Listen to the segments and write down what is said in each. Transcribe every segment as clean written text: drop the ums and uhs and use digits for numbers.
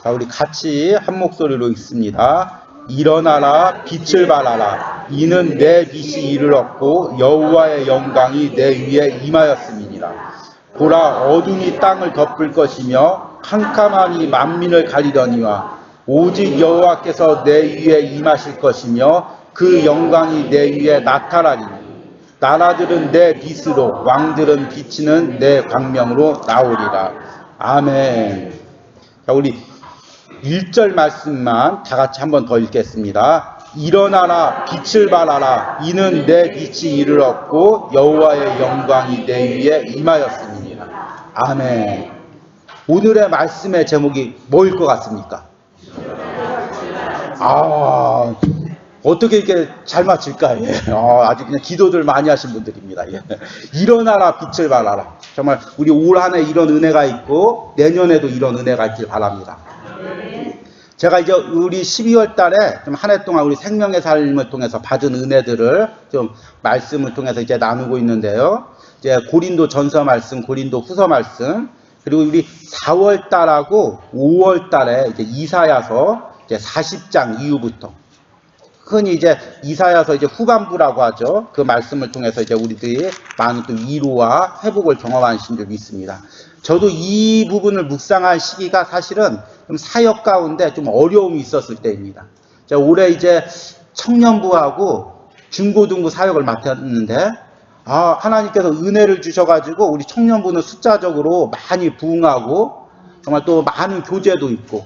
자, 우리 같이 한 목소리로 읽습니다. 일어나라 빛을 발하라. 이는 내 빛이 이를 얻고 여호와의 영광이 내 위에 임하였음이니라. 보라, 어둠이 땅을 덮을 것이며 캄캄함이 만민을 가리더니와 오직 여호와께서 내 위에 임하실 것이며 그 영광이 내 위에 나타나리니 나라들은 내 빛으로 왕들은 비치는 내 광명으로 나오리라. 아멘. 자, 우리 1절 말씀만 다 같이 한 번 더 읽겠습니다. 일어나라 빛을 발하라. 이는 내 빛이 이를 얻고 여호와의 영광이 내 위에 임하였음이니라. 아멘. 오늘의 말씀의 제목이 뭐일 것 같습니까? 어떻게 이렇게 잘 맞힐까요? 아주 그냥 기도들 많이 하신 분들입니다. 일어나라 빛을 발하라. 정말 우리 올 한 해 이런 은혜가 있고 내년에도 이런 은혜가 있길 바랍니다. 제가 이제 우리 12월 달에 좀 한 해 동안 우리 생명의 삶을 통해서 받은 은혜들을 좀 말씀을 통해서 이제 나누고 있는데요. 이제 고린도 전서 말씀, 고린도 후서 말씀, 그리고 우리 4월 달하고 5월 달에 이제 이사야서 이제 40장 이후부터 흔히 이제 이사야서 이제 후반부라고 하죠. 그 말씀을 통해서 이제 우리들이 많은 또 위로와 회복을 경험하신 적이 있습니다. 저도 이 부분을 묵상할 시기가 사실은 좀 사역 가운데 좀 어려움이 있었을 때입니다. 제가 올해 이제 청년부하고 중고등부 사역을 맡았는데, 하나님께서 은혜를 주셔가지고 우리 청년부는 숫자적으로 많이 부흥하고 정말 또 많은 교제도 있고,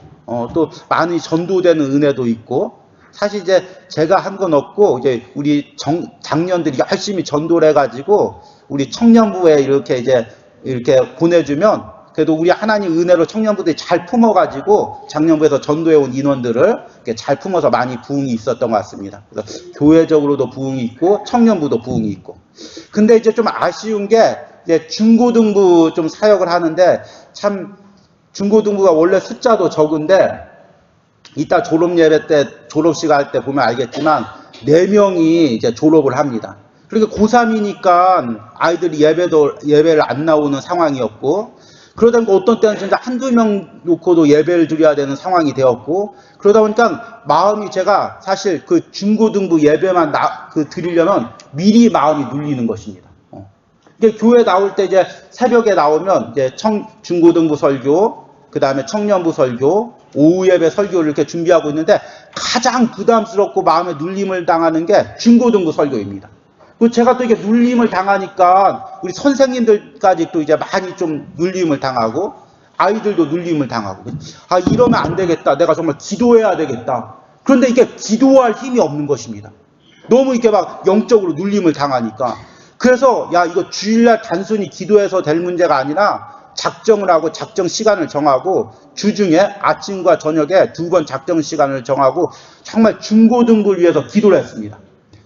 또 많이 전도되는 은혜도 있고, 사실 이제 제가 한 건 없고 이제 우리 장년들이 열심히 전도를 해가지고 우리 청년부에 이렇게 보내주면 그래도 우리 하나님 은혜로 청년부들이 잘 품어가지고 작년부에서 전도해온 인원들을 이렇게 잘 품어서 많이 부흥이 있었던 것 같습니다. 그래서 교회적으로도 부흥이 있고 청년부도 부흥이 있고. 근데 이제 좀 아쉬운 게 이제 중고등부 좀 사역을 하는데 참 중고등부가 원래 숫자도 적은데 이따 졸업 예배 때 졸업식 할 때 보면 알겠지만 4명이 이제 졸업을 합니다. 그러니까 고3이니까 아이들이 예배를 안 나오는 상황이었고, 그러다 보니까 어떤 때는 진짜 한두 명 놓고도 예배를 드려야 되는 상황이 되었고, 그러다 보니까 마음이 제가 사실 그 중고등부 예배만 드리려면 미리 마음이 눌리는 것입니다. 그러니까 교회 나올 때 이제 새벽에 나오면 이제 중고등부 설교, 그 다음에 청년부 설교, 오후 예배 설교를 이렇게 준비하고 있는데 가장 부담스럽고 마음에 눌림을 당하는 게 중고등부 설교입니다. 그리고 제가 또 이게 눌림을 당하니까 우리 선생님들까지 또 이제 많이 좀 눌림을 당하고 아이들도 눌림을 당하고, 이러면 안 되겠다. 내가 정말 기도해야 되겠다. 그런데 이게 기도할 힘이 없는 것입니다. 너무 이렇게 막 영적으로 눌림을 당하니까. 그래서 이거 주일날 단순히 기도해서 될 문제가 아니라 작정을 하고 작정 시간을 정하고 주중에 아침과 저녁에 2번 작정 시간을 정하고 정말 중고등부를 위해서 기도를 했습니다.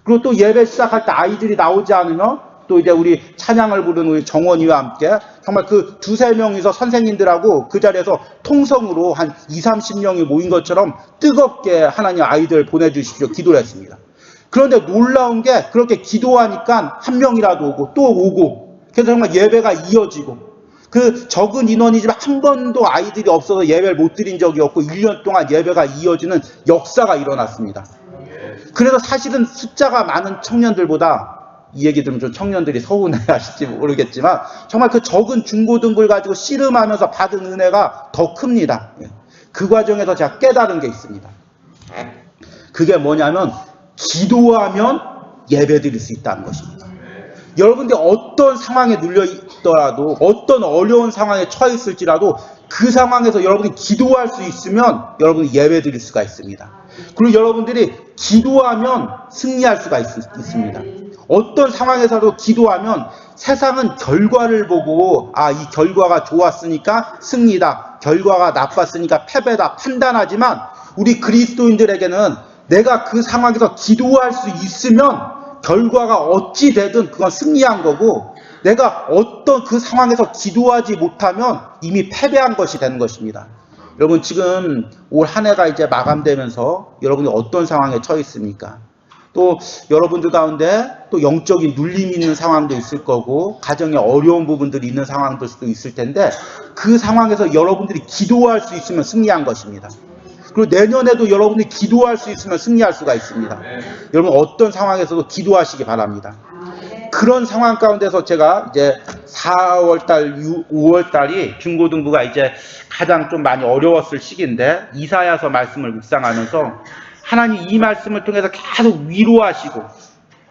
그리고 또 예배 시작할 때 아이들이 나오지 않으면 또 이제 우리 찬양을 부르는 우리 정원이와 함께 정말 그 2-3명이서 선생님들하고 그 자리에서 통성으로 한 20-30명이 모인 것처럼 뜨겁게 하나님 아이들 보내주십시오 기도를 했습니다. 그런데 놀라운 게 그렇게 기도하니까 한 명이라도 오고 또 오고, 그래서 정말 예배가 이어지고, 그 적은 인원이지만 한 번도 아이들이 없어서 예배를 못 드린 적이 없고 1년 동안 예배가 이어지는 역사가 일어났습니다. 그래서 사실은 숫자가 많은 청년들보다, 이 얘기 들으면 좀 청년들이 서운해 하실지 모르겠지만 정말 그 적은 중고등부를 가지고 씨름하면서 받은 은혜가 더 큽니다. 그 과정에서 제가 깨달은 게 있습니다. 그게 뭐냐면 기도하면 예배 드릴 수 있다는 것입니다. 여러분들이 어떤 상황에 눌려 있더라도, 어떤 어려운 상황에 처해 있을지라도 그 상황에서 여러분이 기도할 수 있으면 여러분이 예배 드릴 수가 있습니다. 그리고 여러분들이 기도하면 승리할 수가 있습니다. 어떤 상황에서도 기도하면 세상은 결과를 보고 이 결과가 좋았으니까 승리다, 결과가 나빴으니까 패배다 판단하지만 우리 그리스도인들에게는 내가 그 상황에서 기도할 수 있으면 결과가 어찌 되든 그건 승리한 거고, 내가 어떤 그 상황에서 기도하지 못하면 이미 패배한 것이 되는 것입니다. 여러분 지금 올 한 해가 이제 마감되면서 여러분이 어떤 상황에 처해 있습니까? 또 여러분들 가운데 또 영적인 눌림이 있는 상황도 있을 거고 가정에 어려운 부분들이 있는 상황들도 있을 텐데 그 상황에서 여러분들이 기도할 수 있으면 승리한 것입니다. 그리고 내년에도 여러분들이 기도할 수 있으면 승리할 수가 있습니다. 여러분 어떤 상황에서도 기도하시기 바랍니다. 그런 상황 가운데서 제가 이제 4월달, 5월달이 중고등부가 이제 가장 좀 많이 어려웠을 시기인데 이사야서 말씀을 묵상하면서 하나님 이 말씀을 통해서 계속 위로하시고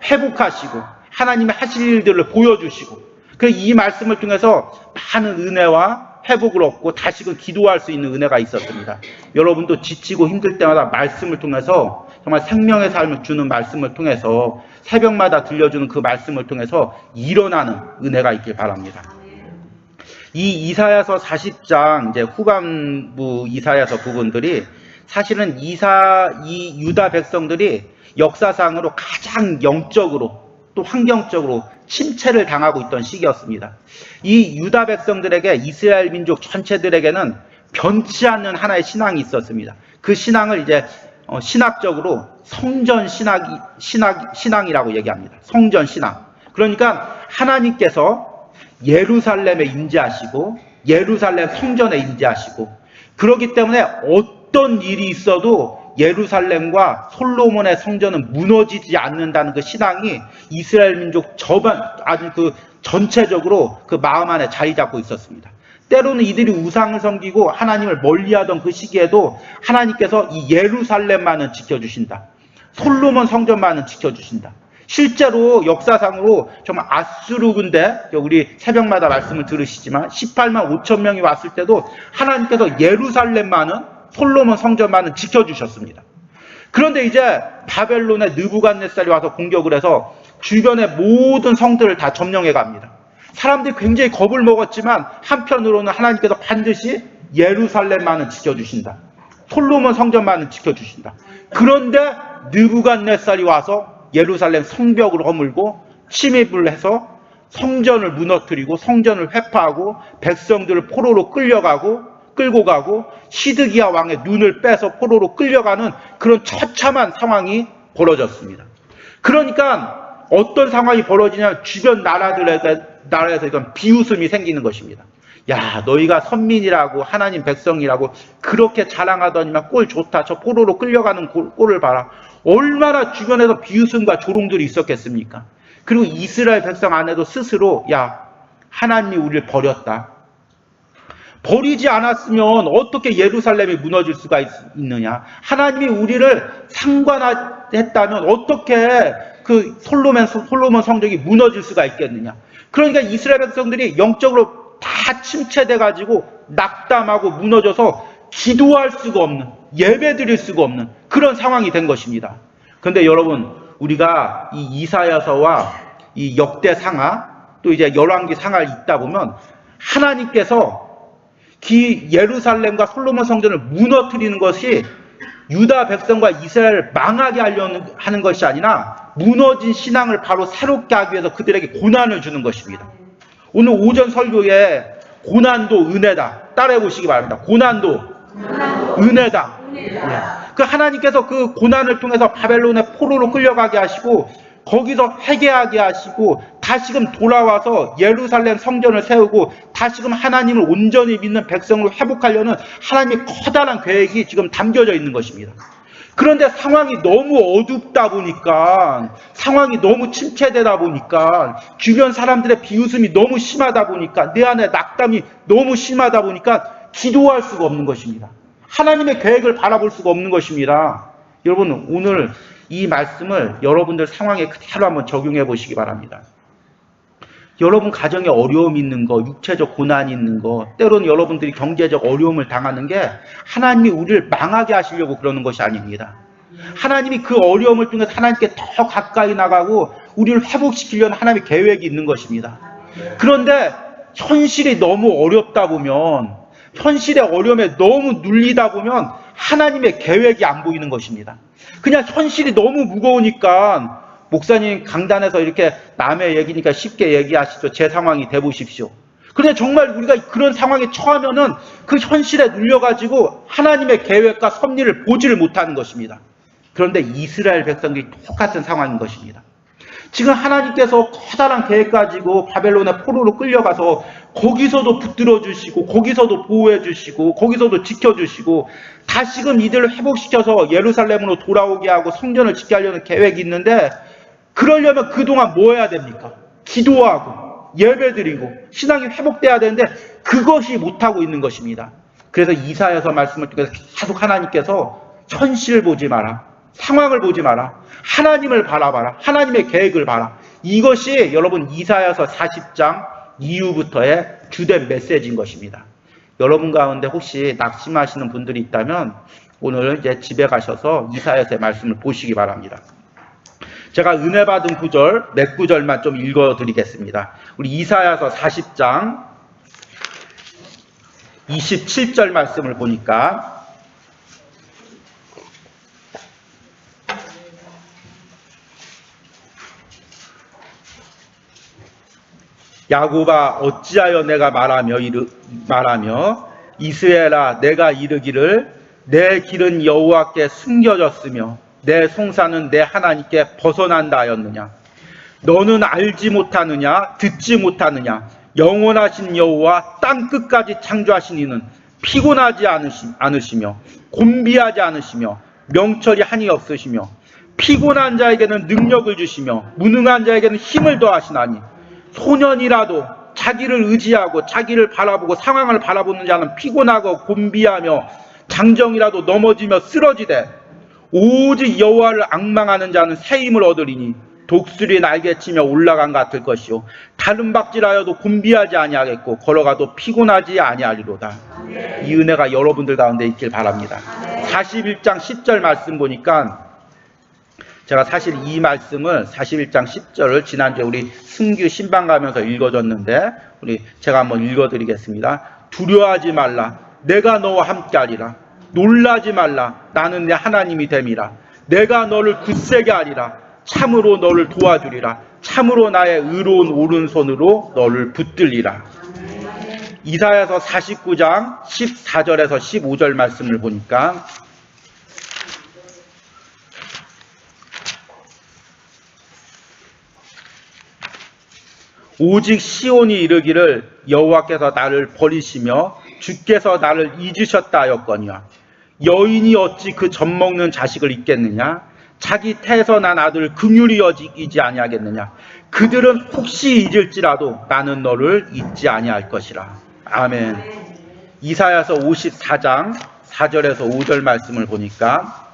회복하시고 하나님의 하실 일들을 보여주시고 그래서 이 말씀을 통해서 많은 은혜와 회복을 얻고 다시금 기도할 수 있는 은혜가 있었습니다. 여러분도 지치고 힘들 때마다 말씀을 통해서 정말 생명의 삶을 주는 말씀을 통해서 새벽마다 들려주는 그 말씀을 통해서 일어나는 은혜가 있길 바랍니다. 이 이사야서 40장 이제 후반부 이사야서 부분들이 사실은 이 유다 백성들이 역사상으로 가장 영적으로 또 환경적으로 침체를 당하고 있던 시기였습니다. 이 유다 백성들에게 이스라엘 민족 전체들에게는 변치 않는 하나의 신앙이 있었습니다. 그 신앙을 이제 신학적으로 성전 신앙이라고 얘기합니다. 성전 신앙. 그러니까 하나님께서 예루살렘에 임재하시고 예루살렘 성전에 임재하시고 그렇기 때문에 어떤 일이 있어도 예루살렘과 솔로몬의 성전은 무너지지 않는다는 그 신앙이 이스라엘 민족 아주 그 전체적으로 그 마음 안에 자리 잡고 있었습니다. 때로는 이들이 우상을 섬기고 하나님을 멀리하던 그 시기에도 하나님께서 이 예루살렘만은 지켜주신다. 솔로몬 성전만은 지켜주신다. 실제로 역사상으로 정말 아수르 군대, 우리 새벽마다 말씀을 들으시지만 18만 5천 명이 왔을 때도 하나님께서 예루살렘만은 솔로몬 성전만은 지켜주셨습니다. 그런데 이제 바벨론의 느부갓네살이 와서 공격을 해서 주변의 모든 성들을 다 점령해 갑니다. 사람들이 굉장히 겁을 먹었지만 한편으로는 하나님께서 반드시 예루살렘만은 지켜주신다. 솔로몬 성전만은 지켜주신다. 그런데 느부갓네살이 와서 예루살렘 성벽을 허물고 침입을 해서 성전을 무너뜨리고 성전을 회파하고 백성들을 포로로 끌고 가고 시드기야 왕의 눈을 빼서 포로로 끌려가는 그런 처참한 상황이 벌어졌습니다. 그러니까 어떤 상황이 벌어지냐면 주변 나라에서 이건 비웃음이 생기는 것입니다. 야, 너희가 선민이라고 하나님 백성이라고 그렇게 자랑하더니만 꼴 좋다. 저 포로로 끌려가는 꼴을 봐라. 얼마나 주변에서 비웃음과 조롱들이 있었겠습니까? 그리고 이스라엘 백성 안에도 스스로 야, 하나님이 우리를 버렸다. 버리지 않았으면 어떻게 예루살렘이 무너질 수가 있느냐. 하나님이 우리를 상관했다면 어떻게 그 솔로몬 성전이 무너질 수가 있겠느냐. 그러니까 이스라엘 백성들이 영적으로 다 침체돼가지고 낙담하고 무너져서 기도할 수가 없는, 예배 드릴 수가 없는 그런 상황이 된 것입니다. 그런데 여러분, 우리가 이 이사야서와 이 역대상하 또 이제 열왕기 상하를 읽다 보면 하나님께서 예루살렘과 솔로몬 성전을 무너뜨리는 것이 유다 백성과 이스라엘을 망하게 하는 것이 아니라 무너진 신앙을 바로 새롭게 하기 위해서 그들에게 고난을 주는 것입니다. 오늘 오전 설교에 고난도 은혜다. 따라해 보시기 바랍니다. 고난도 은혜다. 그 하나님께서 그 고난을 통해서 바벨론의 포로로 끌려가게 하시고 거기서 회개하게 하시고 다시금 돌아와서 예루살렘 성전을 세우고 다시금 하나님을 온전히 믿는 백성으로 회복하려는 하나님의 커다란 계획이 지금 담겨져 있는 것입니다. 그런데 상황이 너무 어둡다 보니까, 상황이 너무 침체되다 보니까, 주변 사람들의 비웃음이 너무 심하다 보니까, 내 안에 낙담이 너무 심하다 보니까 기도할 수가 없는 것입니다. 하나님의 계획을 바라볼 수가 없는 것입니다. 여러분, 오늘 이 말씀을 여러분들 상황에 그대로 한번 적용해 보시기 바랍니다. 여러분 가정에 어려움이 있는 거, 육체적 고난이 있는 거, 때로는 여러분들이 경제적 어려움을 당하는 게 하나님이 우리를 망하게 하시려고 그러는 것이 아닙니다. 하나님이 그 어려움을 통해서 하나님께 더 가까이 나가고 우리를 회복시키려는 하나님의 계획이 있는 것입니다. 그런데 현실이 너무 어렵다 보면, 현실의 어려움에 너무 눌리다 보면 하나님의 계획이 안 보이는 것입니다. 그냥 현실이 너무 무거우니까, 목사님 강단에서 이렇게 남의 얘기니까 쉽게 얘기하시죠. 제 상황이 돼보십시오. 그런데 정말 우리가 그런 상황에 처하면은 그 현실에 눌려가지고 하나님의 계획과 섭리를 보지를 못하는 것입니다. 그런데 이스라엘 백성들이 똑같은 상황인 것입니다. 지금 하나님께서 커다란 계획 가지고 바벨론의 포로로 끌려가서 거기서도 붙들어 주시고 거기서도 보호해 주시고 거기서도 지켜 주시고 다시금 이들을 회복시켜서 예루살렘으로 돌아오게 하고 성전을 짓게 하려는 계획이 있는데, 그러려면 그동안 뭐 해야 됩니까? 기도하고 예배드리고 신앙이 회복돼야 되는데 그것이 못하고 있는 것입니다. 그래서 이사야서 말씀을 통해서 계속 하나님께서 현실을 보지 마라, 상황을 보지 마라, 하나님을 바라봐라, 하나님의 계획을 봐라. 이것이 여러분 이사야서 40장 이후부터의 주된 메시지인 것입니다. 여러분 가운데 혹시 낙심하시는 분들이 있다면 오늘 이제 집에 가셔서 이사야서의 말씀을 보시기 바랍니다. 제가 은혜 받은 구절 몇 구절만 좀 읽어드리겠습니다. 우리 이사야서 40장 27절 말씀을 보니까, 야곱아 어찌하여 내가 말하며 이스라엘아 내가 이르기를 내 길은 여호와께 숨겨졌으며 내 송사는 내 하나님께 벗어난다 하였느냐. 너는 알지 못하느냐, 듣지 못하느냐. 영원하신 여호와 땅끝까지 창조하신 이는 피곤하지 않으시며 곤비하지 않으시며 명철이 한이 없으시며 피곤한 자에게는 능력을 주시며 무능한 자에게는 힘을 더하시나니, 소년이라도 자기를 의지하고 자기를 바라보고 상황을 바라보는 자는 피곤하고 곤비하며 장정이라도 넘어지며 쓰러지되, 오직 여호와를 앙망하는 자는 새 힘을 얻으리니 독수리 날개치며 올라간 같을 것이요 다른 박질하여도 곤비하지 아니하겠고 걸어가도 피곤하지 아니하리로다. 이 은혜가 여러분들 가운데 있길 바랍니다. 41장 10절 말씀 보니까, 제가 사실 이 말씀을 41장 10절을 지난주에 우리 승규 신방 가면서 읽어줬는데 제가 한번 읽어드리겠습니다. 두려워하지 말라, 내가 너와 함께하리라. 놀라지 말라, 나는 내 하나님이 됨이라. 내가 너를 굳세게 하리라. 참으로 너를 도와주리라. 참으로 나의 의로운 오른손으로 너를 붙들리라. 이사야서 49장 14절에서 15절 말씀을 보니까, 오직 시온이 이르기를 여호와께서 나를 버리시며 주께서 나를 잊으셨다 하였거니와, 여인이 어찌 그 젖먹는 자식을 잊겠느냐. 자기 태에서 난 아들을 긍휼히 여기지 아니하겠느냐. 그들은 혹시 잊을지라도 나는 너를 잊지 아니할 것이라. 아멘. 이사야서 54장 4절에서 5절 말씀을 보니까,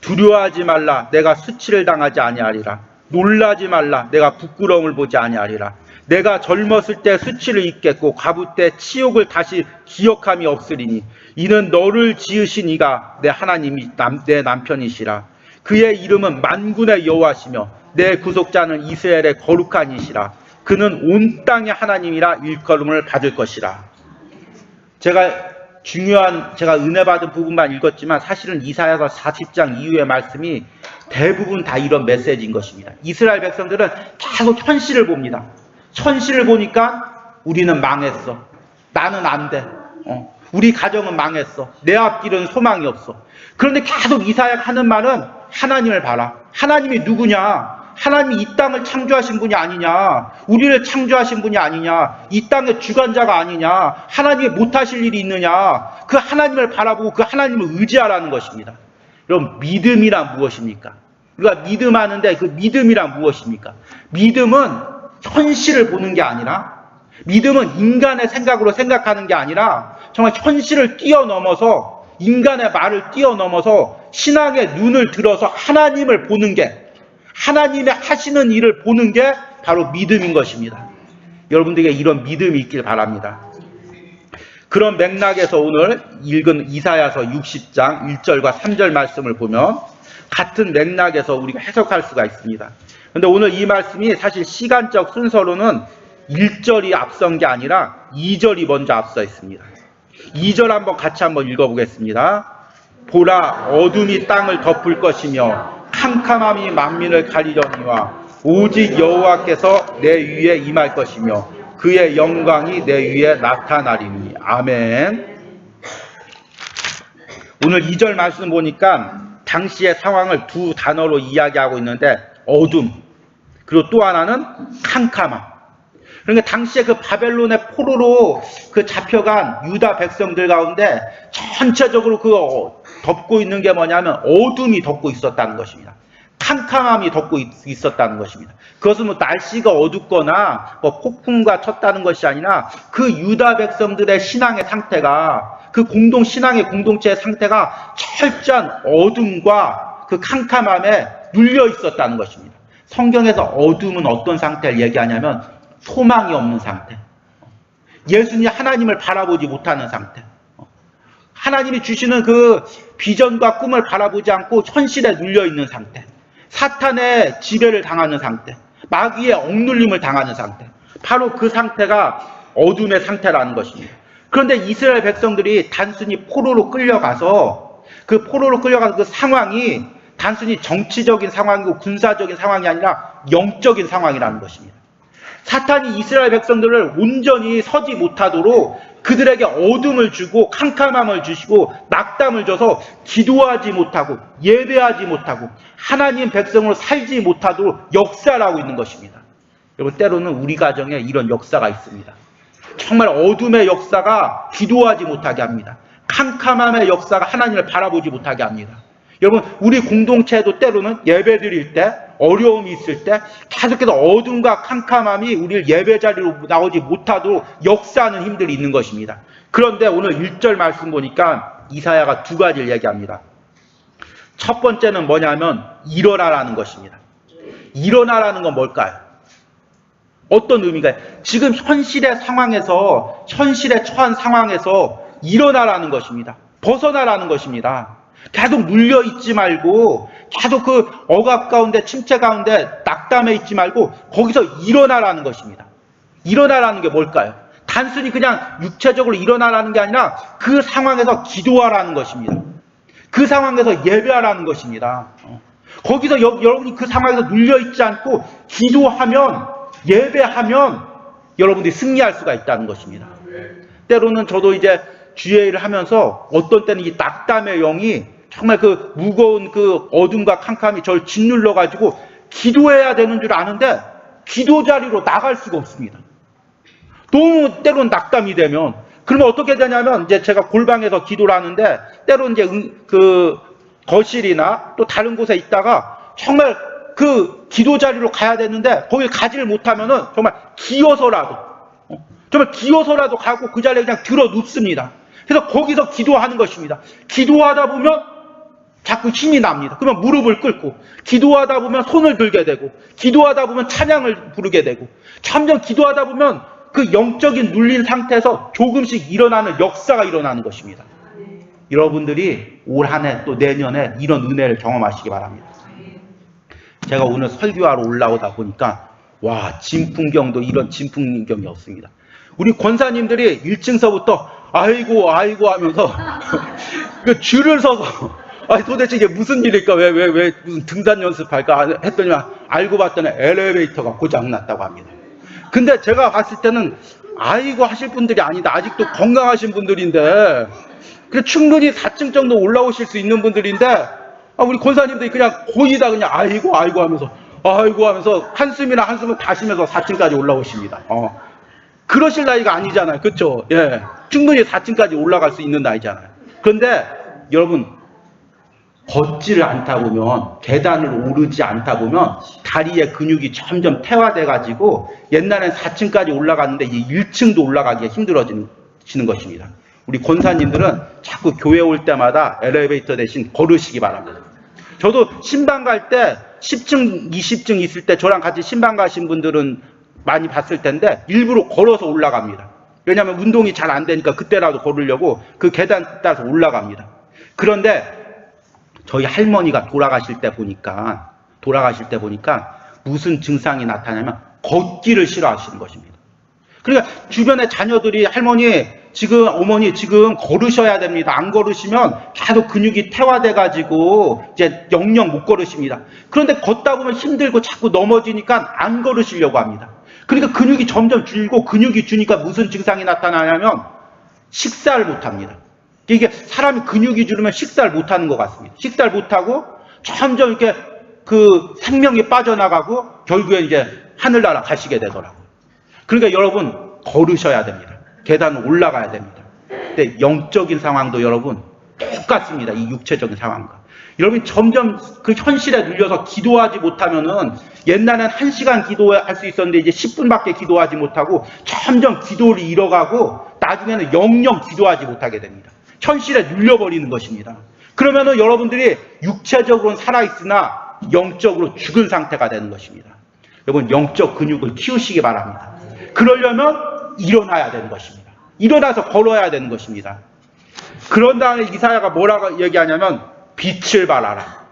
두려워하지 말라, 내가 수치를 당하지 아니하리라. 놀라지 말라, 내가 부끄러움을 보지 아니하리라. 내가 젊었을 때 수치를 잊겠고 과부 때 치욕을 다시 기억함이 없으리니, 이는 너를 지으신 이가 내 하나님이 내 남편이시라. 그의 이름은 만군의 여호와시며 내 구속자는 이스라엘의 거룩한 이시라. 그는 온 땅의 하나님이라 일컬음을 받을 것이라. 제가 은혜 받은 부분만 읽었지만 사실은 이사야서 40장 이후의 말씀이 대부분 다 이런 메시지인 것입니다. 이스라엘 백성들은 계속 현실을 봅니다. 현실을 보니까 우리는 망했어. 나는 안 돼. 우리 가정은 망했어. 내 앞길은 소망이 없어. 그런데 계속 이사야가 하는 말은 하나님을 봐라. 하나님이 누구냐? 하나님이 이 땅을 창조하신 분이 아니냐? 우리를 창조하신 분이 아니냐? 이 땅의 주관자가 아니냐? 하나님이 못하실 일이 있느냐? 그 하나님을 바라보고 그 하나님을 의지하라는 것입니다. 여러분, 믿음이란 무엇입니까? 우리가 믿음하는데 그 믿음이란 무엇입니까? 믿음은 현실을 보는 게 아니라, 믿음은 인간의 생각으로 생각하는 게 아니라 정말 현실을 뛰어넘어서, 인간의 말을 뛰어넘어서 신앙의 눈을 들어서 하나님을 보는 게, 하나님의 하시는 일을 보는 게 바로 믿음인 것입니다. 여러분들에게 이런 믿음이 있길 바랍니다. 그런 맥락에서 오늘 읽은 이사야서 60장 1절과 3절 말씀을 보면 같은 맥락에서 우리가 해석할 수가 있습니다. 그런데 오늘 이 말씀이 사실 시간적 순서로는 1절이 앞선 게 아니라 2절이 먼저 앞서 있습니다. 2절 한번 읽어보겠습니다. 보라, 어둠이 땅을 덮을 것이며 캄캄함이 만민을 가리려니와 오직 여호와께서 내 위에 임할 것이며 그의 영광이 내 위에 나타나리니. 아멘. 오늘 2절 말씀 보니까 당시의 상황을 두 단어로 이야기하고 있는데 어둠, 그리고 또 하나는 캄캄함. 그러니까 당시에 그 바벨론의 포로로 그 잡혀간 유다 백성들 가운데 전체적으로 그 덮고 있는 게 뭐냐면 어둠이 덮고 있었다는 것입니다. 캄캄함이 덮고 있었다는 것입니다. 그것은 뭐 날씨가 어둡거나 뭐 폭풍과 쳤다는 것이 아니라 그 유다 백성들의 신앙의 상태가, 그 신앙의 공동체의 상태가 철저한 어둠과 그 캄캄함에 눌려 있었다는 것입니다. 성경에서 어둠은 어떤 상태를 얘기하냐면 소망이 없는 상태, 예수님 하나님을 바라보지 못하는 상태, 하나님이 주시는 그 비전과 꿈을 바라보지 않고 현실에 눌려 있는 상태, 사탄의 지배를 당하는 상태, 마귀의 억눌림을 당하는 상태, 바로 그 상태가 어둠의 상태라는 것입니다. 그런데 이스라엘 백성들이 단순히 포로로 끌려가서 그 상황이 단순히 정치적인 상황이고 군사적인 상황이 아니라 영적인 상황이라는 것입니다. 사탄이 이스라엘 백성들을 온전히 서지 못하도록 그들에게 어둠을 주고 캄캄함을 주시고 낙담을 줘서 기도하지 못하고 예배하지 못하고 하나님 백성으로 살지 못하도록 역사를 하고 있는 것입니다. 여러분, 때로는 우리 가정에 이런 역사가 있습니다. 정말 어둠의 역사가 기도하지 못하게 합니다. 캄캄함의 역사가 하나님을 바라보지 못하게 합니다. 여러분, 우리 공동체도 때로는 예배 드릴 때, 어려움이 있을 때 계속해서 어둠과 캄캄함이 우리를 예배 자리로 나오지 못하도록 역사하는 힘들이 있는 것입니다. 그런데 오늘 1절 말씀 보니까 이사야가 두 가지를 얘기합니다. 첫 번째는 뭐냐면 일어나라는 것입니다. 일어나라는 건 뭘까요? 어떤 의미가? 지금 현실의 상황에서, 현실에 처한 상황에서 일어나라는 것입니다. 벗어나라는 것입니다. 계속 눌려있지 말고, 계속 그 억압 가운데, 침체 가운데 낙담해 있지 말고 거기서 일어나라는 것입니다. 일어나라는 게 뭘까요? 단순히 그냥 육체적으로 일어나라는 게 아니라 그 상황에서 기도하라는 것입니다. 그 상황에서 예배하라는 것입니다. 거기서 여러분이 그 상황에서 눌려있지 않고 기도하면, 예배하면 여러분들이 승리할 수가 있다는 것입니다. 때로는 저도 이제 주의를 하면서 어떤 때는 이 낙담의 영이 정말 그 무거운 그 어둠과 캄캄이 저를 짓눌러가지고 기도해야 되는 줄 아는데 기도 자리로 나갈 수가 없습니다. 너무 때로는 낙담이 되면, 그러면 어떻게 되냐면 이제 제가 골방에서 기도를 하는데 때로는 이제 그 거실이나 또 다른 곳에 있다가 정말 그 기도 자리로 가야 되는데 거길 가지를 못하면은 정말 기어서라도 가고 그 자리에 그냥 들어 눕습니다. 그래서 거기서 기도하는 것입니다. 기도하다 보면 자꾸 힘이 납니다. 그러면 무릎을 꿇고, 기도하다 보면 손을 들게 되고, 기도하다 보면 찬양을 부르게 되고, 점점 기도하다 보면 그 영적인 눌린 상태에서 조금씩 일어나는 역사가 일어나는 것입니다. 여러분들이 올 한 해 또 내년에 이런 은혜를 경험하시기 바랍니다. 제가 오늘 설교하러 올라오다 보니까 와, 진풍경도 이런 진풍경이 없습니다. 우리 권사님들이 1층서부터 아이고 하면서 그 줄을 서서 도대체 이게 무슨 일일까? 왜 무슨 등산 연습할까? 했더니 알고 봤더니 엘리베이터가 고장났다고 합니다. 근데 제가 봤을 때는 아이고 하실 분들이 아니다. 아직도 건강하신 분들인데, 그래 충분히 4층 정도 올라오실 수 있는 분들인데, 우리 권사님들이 그냥 거의 다 그냥 아이고 하면서 한숨을 다 쉬면서 4층까지 올라오십니다. 그러실 나이가 아니잖아요. 그렇죠? 예. 충분히 4층까지 올라갈 수 있는 나이잖아요. 그런데 여러분, 걷지를 않다 보면, 계단을 오르지 않다 보면 다리의 근육이 점점 퇴화돼 가지고 옛날엔 4층까지 올라갔는데 이제 1층도 올라가기가 힘들어지는 것입니다. 우리 권사님들은 자꾸 교회 올 때마다 엘리베이터 대신 걸으시기 바랍니다. 저도 신방 갈 때 10층, 20층 있을 때 저랑 같이 신방 가신 분들은 많이 봤을 텐데 일부러 걸어서 올라갑니다. 왜냐하면 운동이 잘 안 되니까 그때라도 걸으려고 그 계단 따라서 올라갑니다. 그런데 저희 할머니가 돌아가실 때 보니까 무슨 증상이 나타나냐면 걷기를 싫어하시는 것입니다. 그러니까 주변의 자녀들이 어머니 지금 걸으셔야 됩니다. 안 걸으시면 계속 근육이 퇴화돼가지고 이제 영영 못 걸으십니다. 그런데 걷다 보면 힘들고 자꾸 넘어지니까 안 걸으시려고 합니다. 그러니까 근육이 점점 줄고, 근육이 주니까 무슨 증상이 나타나냐면 식사를 못 합니다. 이게 사람이 근육이 줄으면 식사를 못하는 것 같습니다. 식사를 못하고 점점 이렇게 그 생명이 빠져나가고 결국에 이제 하늘나라 가시게 되더라고요. 그러니까 여러분 걸으셔야 됩니다. 계단을 올라가야 됩니다. 근데 영적인 상황도 여러분 똑같습니다. 이 육체적인 상황과. 여러분 점점 그 현실에 눌려서 기도하지 못하면은 옛날엔 1시간 기도할 수 있었는데 이제 10분밖에 기도하지 못하고 점점 기도를 잃어가고 나중에는 영영 기도하지 못하게 됩니다. 현실에 눌려버리는 것입니다. 그러면은 여러분들이 육체적으로는 살아있으나 영적으로 죽은 상태가 되는 것입니다. 여러분 영적 근육을 키우시기 바랍니다. 그러려면 일어나야 되는 것입니다. 일어나서 걸어야 되는 것입니다. 그런 다음에 이사야가 뭐라고 얘기하냐면 빛을 발하라.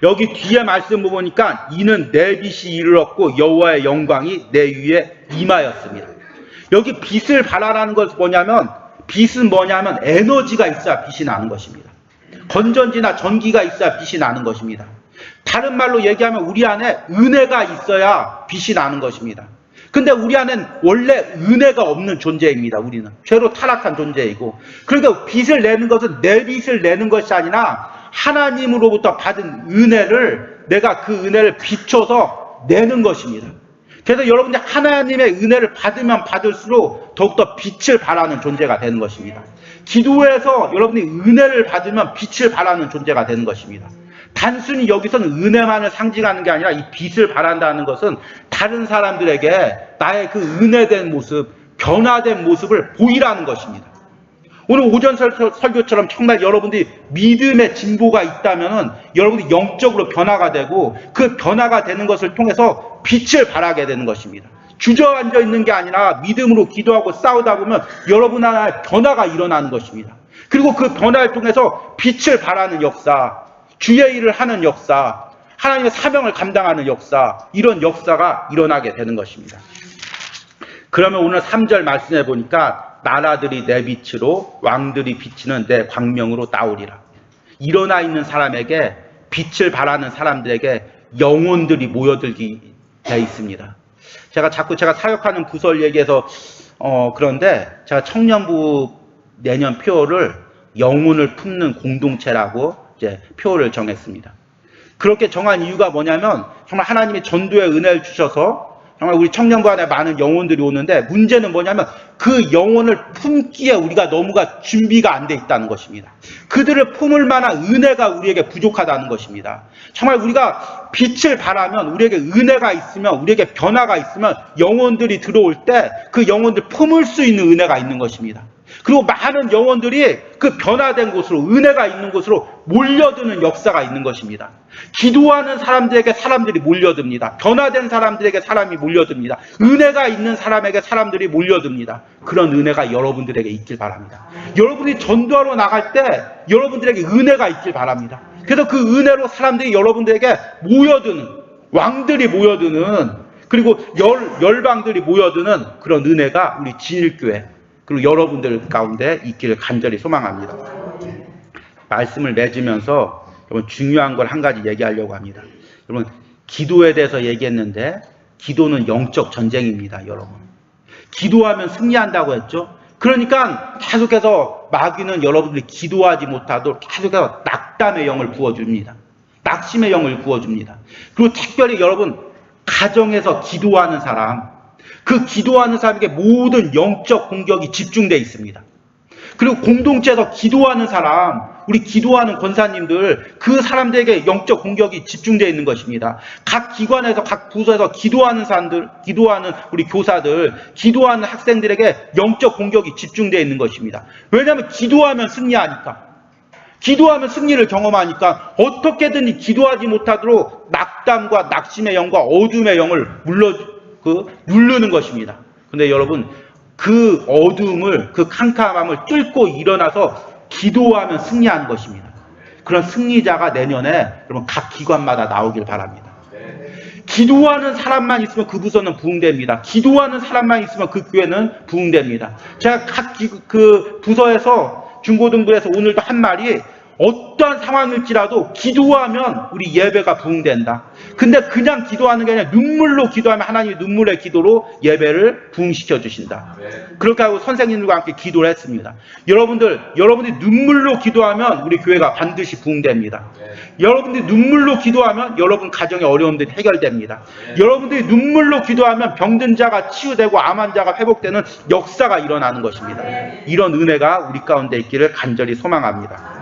여기 뒤에 말씀 보니까 이는 내 빛이 이르렀고 여호와의 영광이 내 위에 임하였습니다. 여기 빛을 발하라는 것은 뭐냐면 빛은 뭐냐면 에너지가 있어야 빛이 나는 것입니다. 건전지나 전기가 있어야 빛이 나는 것입니다. 다른 말로 얘기하면 우리 안에 은혜가 있어야 빛이 나는 것입니다. 근데 우리 안엔 원래 은혜가 없는 존재입니다. 우리는 죄로 타락한 존재이고, 그러니까 빛을 내는 것은 내 빛을 내는 것이 아니라 하나님으로부터 받은 은혜를 내가 그 은혜를 비춰서 내는 것입니다. 그래서 여러분들 하나님의 은혜를 받으면 받을수록 더욱더 빛을 발하는 존재가 되는 것입니다. 기도에서 여러분이 은혜를 받으면 빛을 발하는 존재가 되는 것입니다. 단순히 여기서는 은혜만을 상징하는 게 아니라 이 빛을 발한다는 것은 다른 사람들에게 나의 그 은혜된 모습, 변화된 모습을 보이라는 것입니다. 오늘 오전 설교처럼 정말 여러분들이 믿음의 진보가 있다면 여러분들이 영적으로 변화가 되고 그 변화가 되는 것을 통해서 빛을 발하게 되는 것입니다. 주저앉아 있는 게 아니라 믿음으로 기도하고 싸우다 보면 여러분 안에 변화가 일어나는 것입니다. 그리고 그 변화를 통해서 빛을 발하는 역사, 주의 일을 하는 역사, 하나님의 사명을 감당하는 역사, 이런 역사가 일어나게 되는 것입니다. 그러면 오늘 3절 말씀해 보니까 나라들이 내 빛으로 왕들이 비치는 내 광명으로 나오리라. 일어나 있는 사람에게 빛을 발하는 사람들에게 영혼들이 모여들게 돼 있습니다. 제가 사역하는 부서를 얘기해서 그런데 제가 청년부 내년 표를 영혼을 품는 공동체라고 이제 표를 정했습니다. 그렇게 정한 이유가 뭐냐면 정말 하나님이 전도의 은혜를 주셔서 정말 우리 청년부 안에 많은 영혼들이 오는데 문제는 뭐냐면 그 영혼을 품기에 우리가 너무가 준비가 안 돼 있다는 것입니다. 그들을 품을 만한 은혜가 우리에게 부족하다는 것입니다. 정말 우리가 빛을 발하면 우리에게 은혜가 있으면 우리에게 변화가 있으면 영혼들이 들어올 때 그 영혼들 품을 수 있는 은혜가 있는 것입니다. 그리고 많은 영혼들이 그 변화된 곳으로 은혜가 있는 곳으로 몰려드는 역사가 있는 것입니다. 기도하는 사람들에게 사람들이 몰려듭니다. 변화된 사람들에게 사람이 몰려듭니다. 은혜가 있는 사람에게 사람들이 몰려듭니다. 그런 은혜가 여러분들에게 있길 바랍니다. 여러분이 전도하러 나갈 때 여러분들에게 은혜가 있길 바랍니다. 그래서 그 은혜로 사람들이 여러분들에게 모여드는, 왕들이 모여드는, 그리고 열방들이 모여드는 그런 은혜가 우리 진일교회 그리고 여러분들 가운데 있기를 간절히 소망합니다. 말씀을 맺으면서 여러분 중요한 걸 한 가지 얘기하려고 합니다. 여러분 기도에 대해서 얘기했는데 기도는 영적 전쟁입니다. 여러분 기도하면 승리한다고 했죠. 그러니까 계속해서 마귀는 여러분들이 기도하지 못하도록 계속해서 낙담의 영을 부어줍니다. 낙심의 영을 부어줍니다. 그리고 특별히 여러분 가정에서 기도하는 사람, 그 기도하는 사람에게 모든 영적 공격이 집중되어 있습니다. 그리고 공동체에서 기도하는 사람, 우리 기도하는 권사님들, 그 사람들에게 영적 공격이 집중되어 있는 것입니다. 각 기관에서, 각 부서에서 기도하는 사람들, 기도하는 우리 교사들, 기도하는 학생들에게 영적 공격이 집중되어 있는 것입니다. 왜냐하면 기도하면 승리하니까. 기도하면 승리를 경험하니까 어떻게든 기도하지 못하도록 낙담과 낙심의 영과 어둠의 영을 누르는 것입니다. 근데 여러분 그 어둠을, 그 캄캄함을 뚫고 일어나서 기도하면 승리하는 것입니다. 그런 승리자가 내년에 여러분 각 기관마다 나오길 바랍니다. 기도하는 사람만 있으면 그 부서는 부흥됩니다. 기도하는 사람만 있으면 그 교회는 부흥됩니다. 제가 각 그 부서에서 중고등부에서 오늘도 한 말이 어떠한 상황일지라도 기도하면 우리 예배가 부응된다. 근데 그냥 기도하는 게 아니라 눈물로 기도하면 하나님이 눈물의 기도로 예배를 부응시켜 주신다. 그렇게 하고 선생님들과 함께 기도를 했습니다. 여러분들이 눈물로 기도하면 우리 교회가 반드시 부응됩니다. 여러분들이 눈물로 기도하면 여러분 가정의 어려움들이 해결됩니다. 여러분들이 눈물로 기도하면 병든 자가 치유되고 암 환자가 회복되는 역사가 일어나는 것입니다. 이런 은혜가 우리 가운데 있기를 간절히 소망합니다.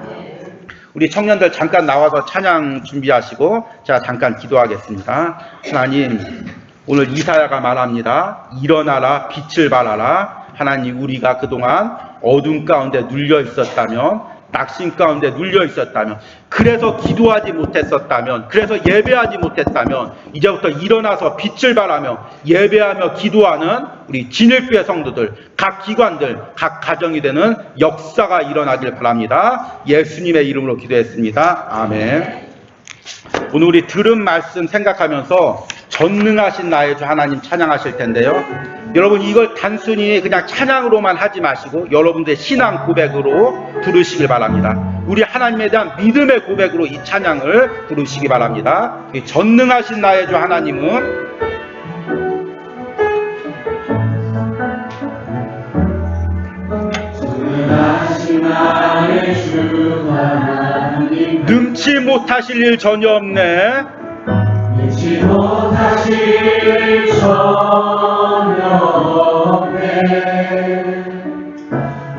우리 청년들 잠깐 나와서 찬양 준비하시고 제가 잠깐 기도하겠습니다. 하나님, 오늘 이사야가 말합니다. 일어나라, 빛을 발하라. 하나님, 우리가 그동안 어둠 가운데 눌려 있었다면, 낙심 가운데 눌려 있었다면, 그래서 기도하지 못했었다면, 그래서 예배하지 못했다면, 이제부터 일어나서 빛을 발하며 예배하며 기도하는 우리 진일교회 성도들, 각 기관들, 각 가정이 되는 역사가 일어나길 바랍니다. 예수님의 이름으로 기도했습니다. 아멘. 오늘 우리 들은 말씀 생각하면서 전능하신 나의 주 하나님 찬양하실 텐데요. 여러분, 이걸 단순히 그냥 찬양으로만 하지 마시고 여러분들의 신앙 고백으로 부르시길 바랍니다. 우리 하나님에 대한 믿음의 고백으로 이 찬양을 부르시기 바랍니다. 이 전능하신 나의 주 하나님은 능치 못하실 일 전혀 없네. 능치 못하실 일 전혀 없네.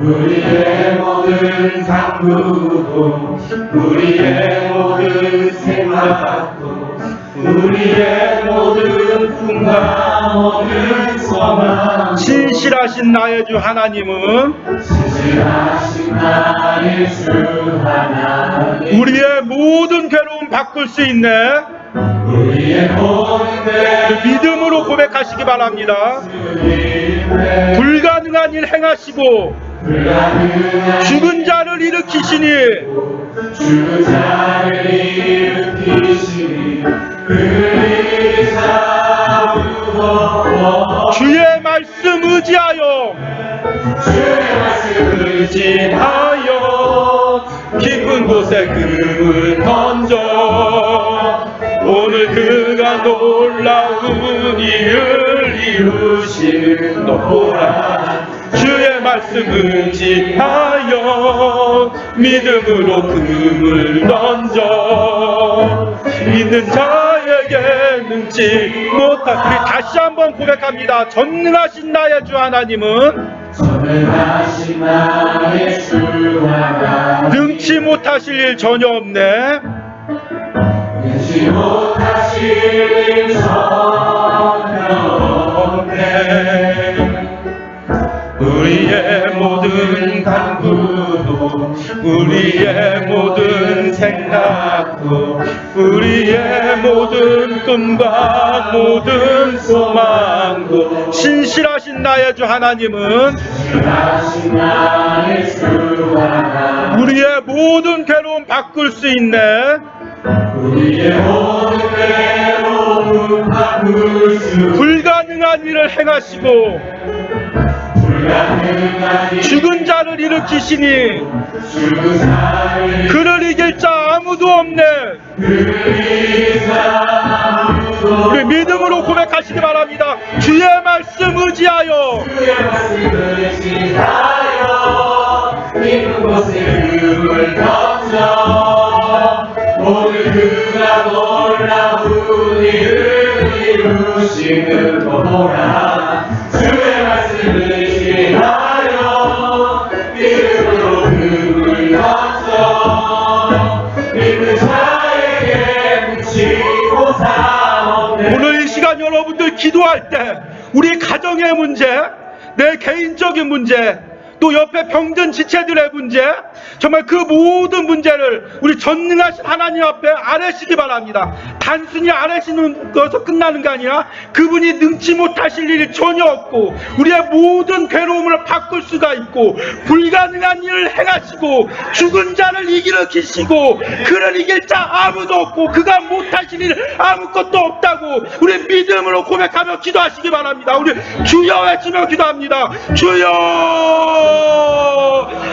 우리의 모든 당부고 우리의 모든 생각고 우리의 모든 꿈과 모든 소망, 신실하신 나의 주 하나님은 신실하신 나의 주 하나님 우리의 모든 괴로움 바꿀 수 있네. 우리의 모든 믿음으로 고백하시기 바랍니다. 불가능한 일 행하시고 죽은 자를 일으키시니 주의 말씀 의지하여 깊은 곳에 금을 던져 오늘 그가 놀라운 일을 이루시는 너보라. 주의 말씀 의지하여 믿음으로 금을 던져 믿는 자에게 능치 못한, 우리 다시 한번 고백합니다. 전능하신 나의 주 하나님은 전능하신 나의 주 하나님 능치 못하실 일 전혀 없네. 능치 못하실 일 전혀 없네. 우리의 모든 간구도 우리의 모든 생각도 우리의 모든 꿈과 모든 소망도 신실하신 나의 주 하나님은 우리의 모든 괴로움 바꿀 수 있네. 우리의 모든 괴로움 바꿀 수 불가능한 일을 행하시고 죽은 자를 일으키시니 그를 이길 자 아무도 없네. 우리 믿음으로 고백하시기 바랍니다. 주의 말씀 의지하여 깊은 곳에 금을 던져 오늘 그가 놀라운 일을 이루시는 거라. 주의 말씀을 의지하여 믿음으로 금을 던져 믿는 자에게 묻히고 사옵네. 오늘 이 시간 여러분들 기도할 때 우리 가정의 문제, 내 개인적인 문제, 또 옆에 병든 지체들의 문제, 정말 그 모든 문제를 우리 전능하신 하나님 앞에 아뢰시기 바랍니다. 단순히 아뢰시는 것에서 끝나는 게 아니라 그분이 능치 못하실 일이 전혀 없고 우리의 모든 괴로움을 바꿀 수가 있고 불가능한 일을 행하시고 죽은 자를 일으키시고 그를 이길 자 아무도 없고 그가 못하실 일 아무것도 없다고 우리 믿음으로 고백하며 기도하시기 바랍니다. 우리 주여 외치며 기도합니다. 주여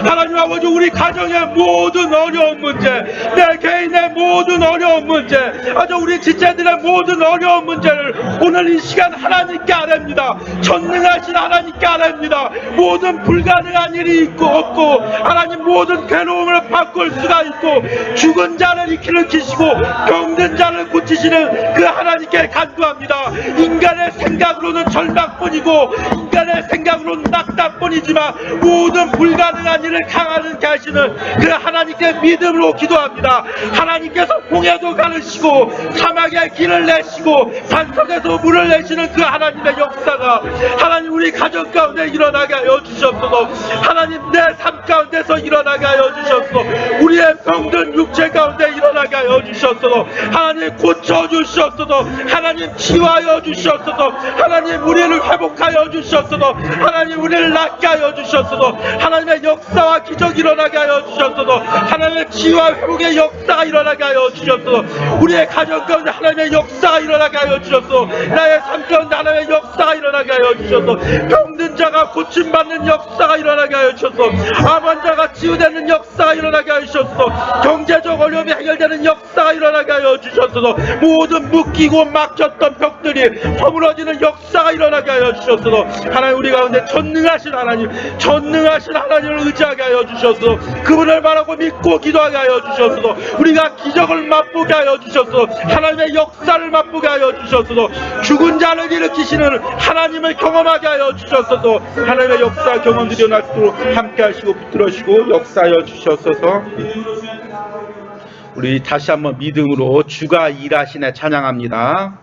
하나님 아버지, 우리 가정의 모든 어려운 문제, 내 개인의 모든 어려운 문제, 아주 우리 지체들의 모든 어려운 문제를 오늘 이 시간 하나님께 아뢰입니다. 전능하신 하나님께 아뢰입니다. 모든 불가능한 일이 있고 없고, 하나님 모든 괴로움을 바꿀 수가 있고, 죽은 자를 일으키시고 병든 자를 고치시는 그 하나님께 간구합니다. 인간의 생각으로는 절망뿐이고 인간의 생각으로는 낙담뿐이지만 모든 불가능한 일을 강하게 하시는 그 하나님께 믿음으로 기도합니다. 하나님께서 홍해도 가르시고 사막에 길을 내시고 산속에서 물을 내시는 그 하나님의 역사가 하나님 우리 가정 가운데 일어나게 하여 주시옵소서. 하나님 내 삶 가운데서 일어나게 하여 주시옵소서. 우리의 병든 육체 가운데 일어나게 하여 주시옵소서. 하나님 고쳐주시옵소서. 하나님 치유하여 주시옵소서. 하나님 우리를 회복하여 주시옵소서. 하나님 우리를 낫게 하여 주시옵소서. 하나님의 역사와 기적이 일어나게 하여 주시옵소서. 하나님의 치유와 회복의 역사가 일어나게 하여 주시옵소서. 우리의 가정 가운데 하나님의 역사가 일어나게 하여 주시옵소서. 나의 삶 가운데 하나님의 역사가 일어나게 하여 주시옵소서. 병든 자가 고침받는 역사가 일어나게 하여 주시옵소서. 암환 자가 치유되는 역사가 일어나게 하여 주시옵소서. 경제적 어려움이 해결되는 역사가 일어나게 하여 주시옵소서. 모든 묶이고 막혔던 벽들이 허물어지는 역사가 일어나게 하여 주시옵소서. 하나님 우리 가운데 전능하신 하나님, 전능하신 하나님을 의지하게 하여 주시옵소서. 그분을 바라고 믿고 기도하게 하여 주시옵소서. 우리가 기적을 맛보게 하여 주시옵소서. 하나님의 역사를 맛보게 하여 주시옵소서. 죽은 자를 일으키시는 하나님을 경험하게 하여 주시옵소서. 하나님의 역사 경험들이 일어나도록 함께 하시고 붙들어주시고 역사하여 주시옵소서. 우리 다시 한번 믿음으로 주가 일하시네 찬양합니다.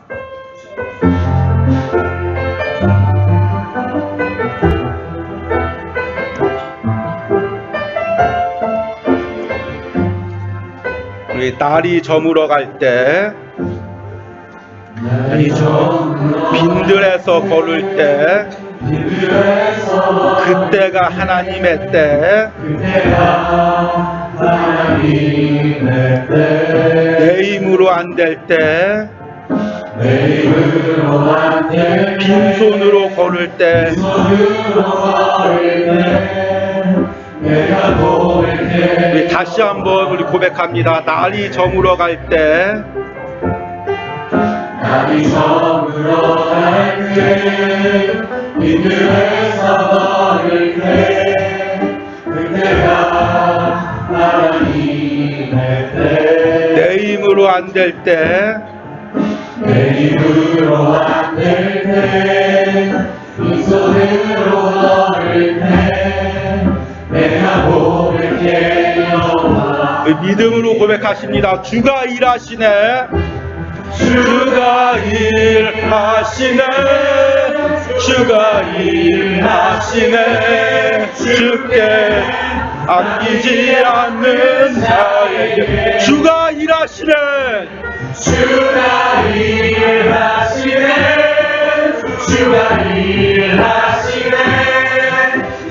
우리 날이 저물어 갈 때, 빈들에서 걸을 때, 그때가 하나님의 때, 내 힘으로 안 될 때, 빈손으로 걸을 때, 우리 다시 한번 우리 고백합니다. 날이 저물어 갈 때, 날이 저물어 갈 때, 빈들에서 걸을 때, 그때가 하나님의 때. 내 힘으로 안 될 때, 내 힘으로 안 될 때, 빈손으로 걸을 때, 내가 고백해 여호와. 믿음으로 고백하십니다. 주가 일하시네. 주가 일하시네. 주가 일하시네. 주께 아끼지 않는 자에게 주가 일하시네. 주가 일하시네. 주가 일하시네.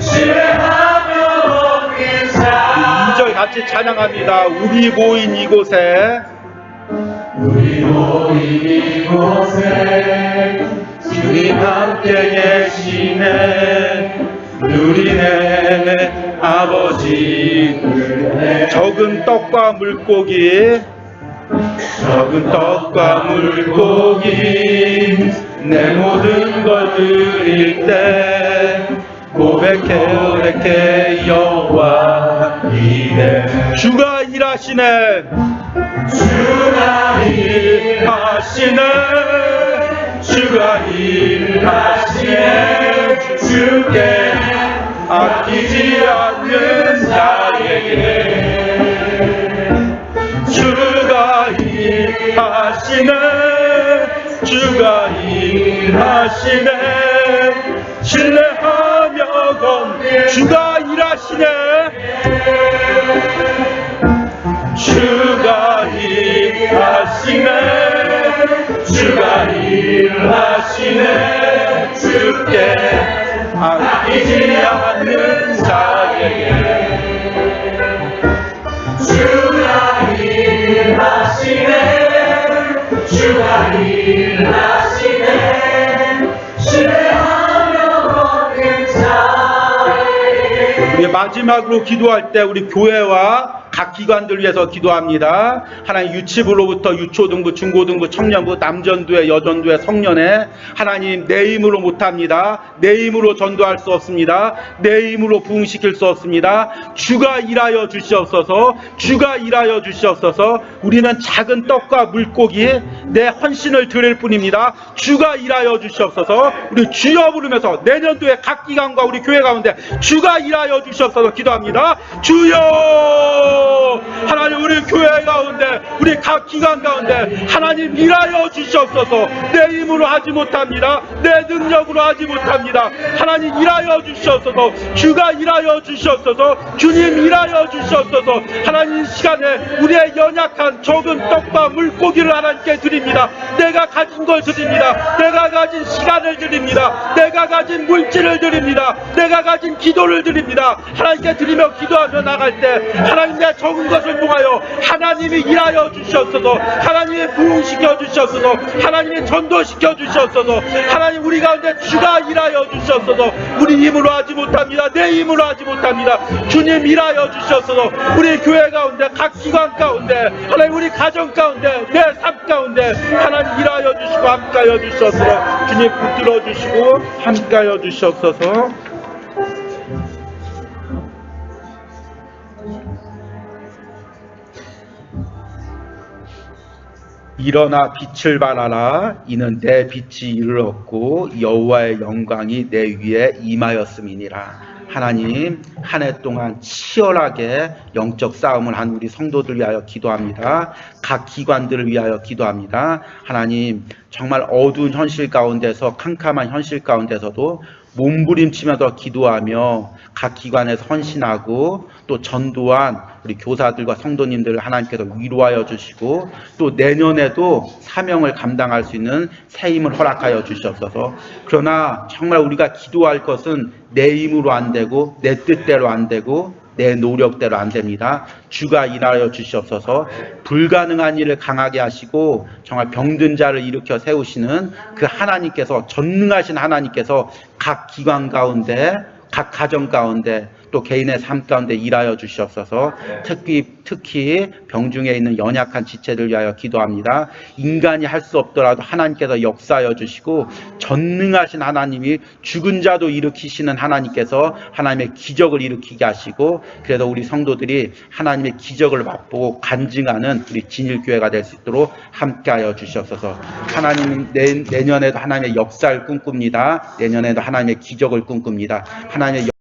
신뢰하며 먹는 자. 2절 같이 찬양합니다. 우리 모인 이곳에, 우리 모인 이곳에 주님 함께 계시네. 누리네 아버지 그네. 적은 떡과 물고기, 적은 떡과 물고기 내 모든 걸 드릴 때 고백해 여호와 이래. 주가 일하시네. 주가 일하시네. 주가 일하시네. 주께 아끼지 않는 자에게 주가 일하시네. 주가 일하시네. 신뢰하며 걷는 주가 일하시네. 주가 일하시네. 주가 일하시네. 주께 아끼지 않는 자에게 주가 일하시네. 주가 일하시네. 신뢰하며 걷는 자에게. 우리 마지막으로 기도할 때 우리 교회와 각 기관들 위해서 기도합니다. 하나님 유치부로부터 유초등부, 중고등부, 청년부, 남전도회, 여전도회, 성년회 하나님 내 힘으로 못합니다. 내 힘으로 전도할 수 없습니다. 내 힘으로 부흥시킬 수 없습니다. 주가 일하여 주시옵소서. 주가 일하여 주시옵소서. 우리는 작은 떡과 물고기 내 헌신을 드릴 뿐입니다. 주가 일하여 주시옵소서. 우리 주여 부르면서 내년도에 각 기관과 우리 교회 가운데 주가 일하여 주시옵소서 기도합니다. 주여 하나님 우리 교회 가운데 우리 각 기관 가운데 하나님 일하여 주시옵소서. 내 힘으로 하지 못합니다. 내 능력으로 하지 못합니다. 하나님 일하여 주시옵소서. 주가 일하여 주시옵소서. 주님 일하여 주시옵소서. 하나님 이 시간에 우리의 연약한 적은 떡과 물고기를 하나님께 드립니다. 내가 가진 걸 드립니다. 내가 가진 시간을 드립니다. 내가 가진 물질을 드립니다. 내가 가진 기도를 드립니다. 하나님께 드리며 기도하며 나갈 때 하나님 내 적은 것을 통하여 하나님이 일하여 주시옵소서. 하나님이 부흥시켜 주시옵소서. 하나님이 전도시켜 주시옵소서. 하나님 우리 가운데 주가 일하여 주시옵소서. 우리 힘으로 하지 못합니다. 내 힘으로 하지 못합니다. 주님 일하여 주시옵소서. 우리 교회 가운데 각 기관 가운데 하나님 우리 가정 가운데 내 삶 가운데 하나님 일하여 주시고 함께하여 주시옵소서. 주님 붙들어 주시고 함께하여 주시옵소서. 일어나 빛을 발하라. 이는 내 빛이 이르렀고 여호와의 영광이 내 위에 임하였음이니라. 하나님 한 해 동안 치열하게 영적 싸움을 한 우리 성도들 위하여 기도합니다. 각 기관들을 위하여 기도합니다. 하나님 정말 어두운 현실 가운데서 캄캄한 현실 가운데서도 몸부림치면서 기도하며 각 기관에서 헌신하고 또 전도한 우리 교사들과 성도님들을 하나님께서 위로하여 주시고 또 내년에도 사명을 감당할 수 있는 새 힘을 허락하여 주시옵소서. 그러나 정말 우리가 기도할 것은 내 힘으로 안 되고 내 뜻대로 안 되고 내 노력대로 안 됩니다. 주가 일하여 주시옵소서. 불가능한 일을 강하게 하시고 정말 병든 자를 일으켜 세우시는 그 하나님께서 전능하신 하나님께서 각 기관 가운데 각 가정 가운데 또 개인의 삶 가운데 일하여 주시옵소서. 특히 병중에 있는 연약한 지체를 위하여 기도합니다. 인간이 할 수 없더라도 하나님께서 역사하여 주시고 전능하신 하나님이 죽은 자도 일으키시는 하나님께서 하나님의 기적을 일으키게 하시고 그래서 우리 성도들이 하나님의 기적을 맛보고 간증하는 우리 진일교회가 될 수 있도록 함께하여 주시옵소서. 하나님 내년에도 하나님의 역사를 꿈꿉니다. 내년에도 하나님의 기적을 꿈꿉니다. 하나님의